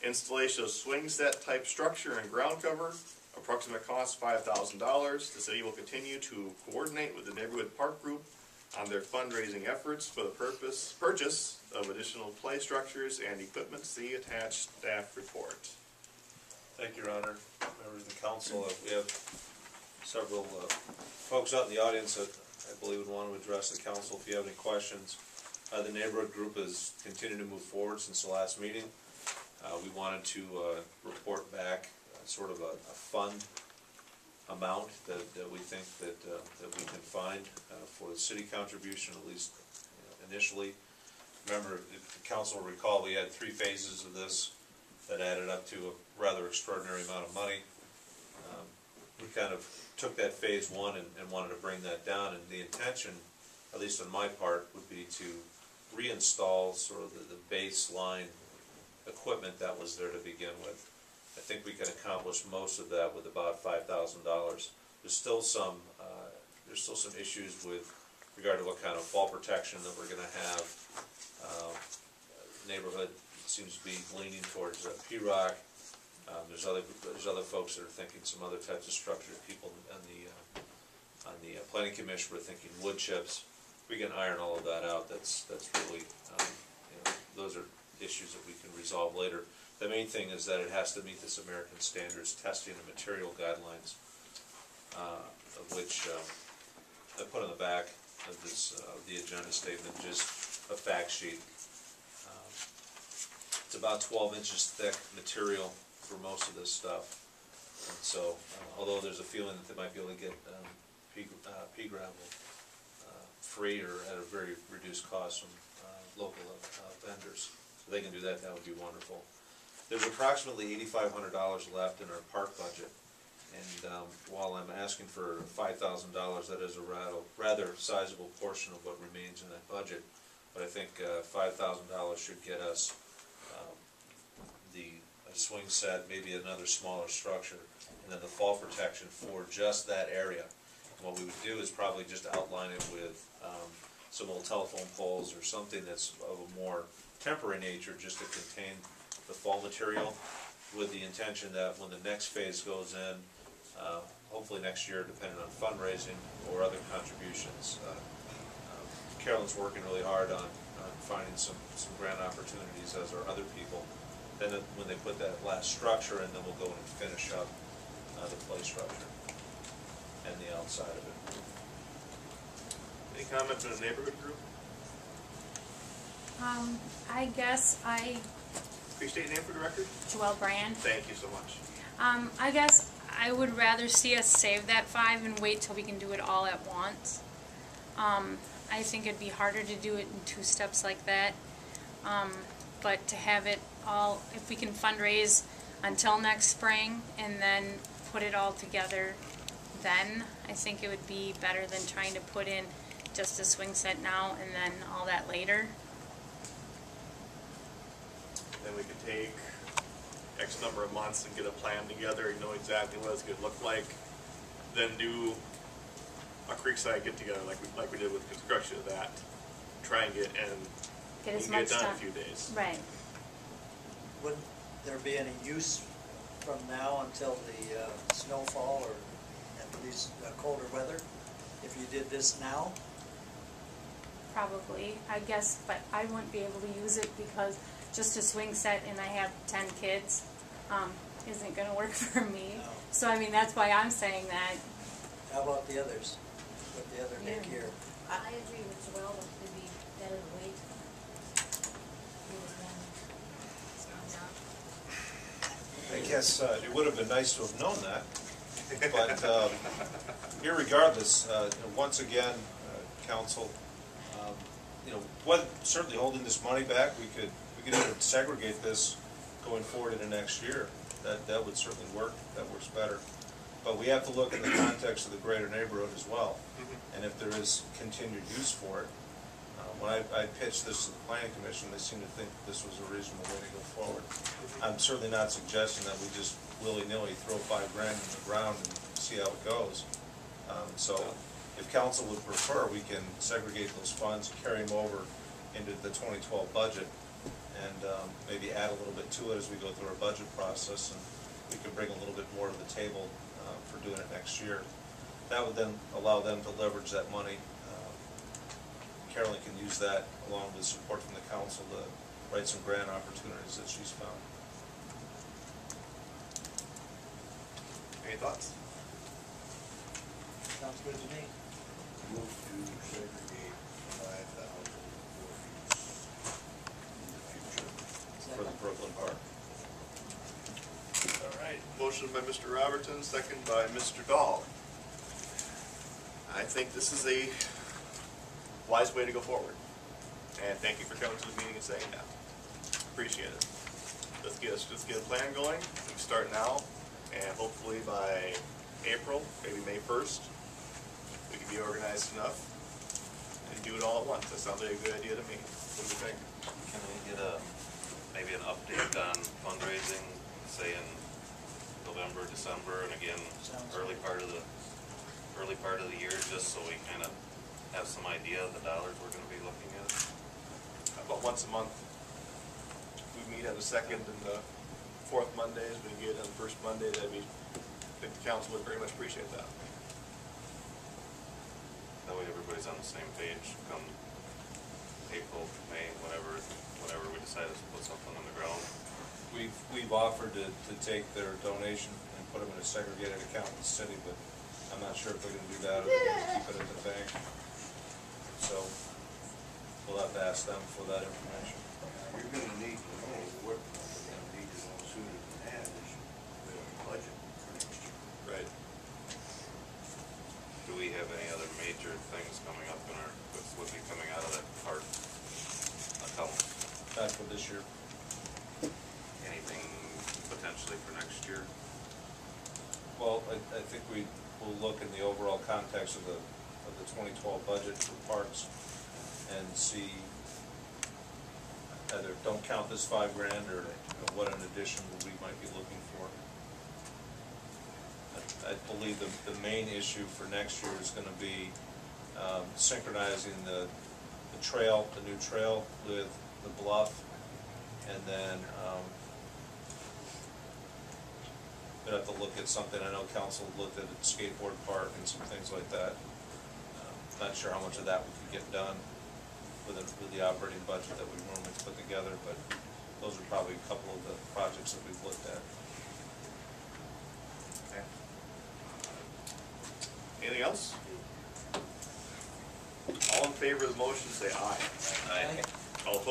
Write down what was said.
Installation of swing set type structure and ground cover. Approximate cost $5,000. The city will continue to coordinate with the neighborhood park group on their fundraising efforts for the purchase of additional play structures and equipment. See attached staff report. Thank you, Your Honor. Members of the council, we have several folks out in the audience that I believe would want to address the council if you have any questions. The neighborhood group has continued to move forward since the last meeting. We wanted to report back sort of a fund amount that we think that we can find for the city contribution, at least initially. Remember, if the council will recall, we had 3 phases of this that added up to a rather extraordinary amount of money. We kind of took that phase 1 and wanted to bring that down, and the intention, at least on my part, would be to reinstall sort of the baseline equipment that was there to begin with. I think we can accomplish most of that with about $5,000. There's still some issues with regard to what kind of fall protection that we're going to have. Neighborhood seems to be leaning towards P-rock. There's other folks that are thinking some other types of structure. People on the planning commission were thinking wood chips. We can iron all of that out. That's really those are issues that we can resolve later. The main thing is that it has to meet this American Standards Testing and Material Guidelines, of which I put on the back of this the agenda statement, just a fact sheet. It's about 12 inches thick material for most of this stuff, and so although there's a feeling that they might be able to get pea gravel free or at a very reduced cost from local vendors, so they can do that, that would be wonderful. There's approximately $8,500 left in our park budget, and while I'm asking for $5,000, that is a rather sizable portion of what remains in that budget. But I think $5,000 should get us the swing set, maybe another smaller structure, and then the fall protection for just that area. And what we would do is probably just outline it with some old telephone poles or something that's of a more temporary nature, just to contain the fall material, with the intention that when the next phase goes in, hopefully next year, depending on fundraising or other contributions. Carolyn's working really hard on finding some grant opportunities, as are other people. Then when they put that last structure in, then we'll go in and finish up the play structure and the outside of it. Any comments from the neighborhood group? I guess Please state your name for the record. Joelle Brand. Thank you so much. I guess I would rather see us save that 5 and wait till we can do it all at once. I think it'd be harder to do it in 2 steps like that. But to have it all, if we can fundraise until next spring and then put it all together then, I think it would be better than trying to put in just a swing set now and then all that later. Then we could take X number of months and get a plan together and know exactly what it's going to look like. Then do a creekside get together like we did with the construction of that. Try and get as much it done done in a few days. Right. Would there be any use from now until the snowfall or at least colder weather if you did this now? Probably, I guess, but I wouldn't be able to use it because just a swing set and I have 10 kids isn't going to work for me. No. So I mean, that's why I'm saying that. How about the others? With the other Nick here? I agree with Joelle that it would be better to wait. I guess it would have been nice to have known that, but irregardless, once again, council, certainly holding this money back, we could either segregate this going forward into next year. That would certainly work. That works better. But we have to look in the context of the greater neighborhood as well, and if there is continued use for it. When I pitched this to the planning commission, they seemed to think this was a reasonable way to go forward. I'm certainly not suggesting that we just willy-nilly throw $5 grand in the ground and see how it goes. So if council would prefer, we can segregate those funds, carry them over into the 2012 budget, and maybe add a little bit to it as we go through our budget process, and we can bring a little bit more to the table for doing it next year. That would then allow them to leverage that money. Carolyn can use that along with support from the council to write some grant opportunities that she's found. Any thoughts? Sounds good to me. Move to segregate 5,000 for use in the future. For the Brooklyn Park. All right, motion by Mr. Robertson, second by Mr. Dahl. I think this is a wise way to go forward. And thank you for coming to the meeting and saying that. Appreciate it. Let's get a plan going. We can start now, and hopefully by April, maybe May 1st, we can be organized enough and do it all at once. That sounds like a good idea to me. What do you think? Can we get maybe an update on fundraising, say in November, December, and again, Sounds early part of the year, just so we kind of have some idea of the dollars we're gonna be looking at? About once a month. We meet on the second and the fourth Mondays. We can get it on the first Monday. I think the council would very much appreciate that. That way everybody's on the same page come April, May, whenever we decide to put something on the ground. We've offered to take their donation and put them in a segregated account in the city, but I'm not sure if they're gonna do that or they're gonna keep it in the bank. So we'll have to ask them for that information. You're gonna need to know what we're gonna need to know sooner than that is the budget for next year. Right. Do we have any other major things coming up in would be coming out of that park account? Not for this year. Anything potentially for next year? Well, I think we will look in the overall context of the 2012 budget for parks and see, either don't count this $5,000 or what an addition we might be looking for. I believe the main issue for next year is going to be synchronizing the trail, the new trail with the bluff, and then we'd have to look at something. I know council looked at a skateboard park and some things like that. Not sure how much of that we could get done with the operating budget that we normally put together, but those are probably a couple of the projects that we've looked at. Okay. Anything else? All in favor of the motion, say aye. Aye. All opposed?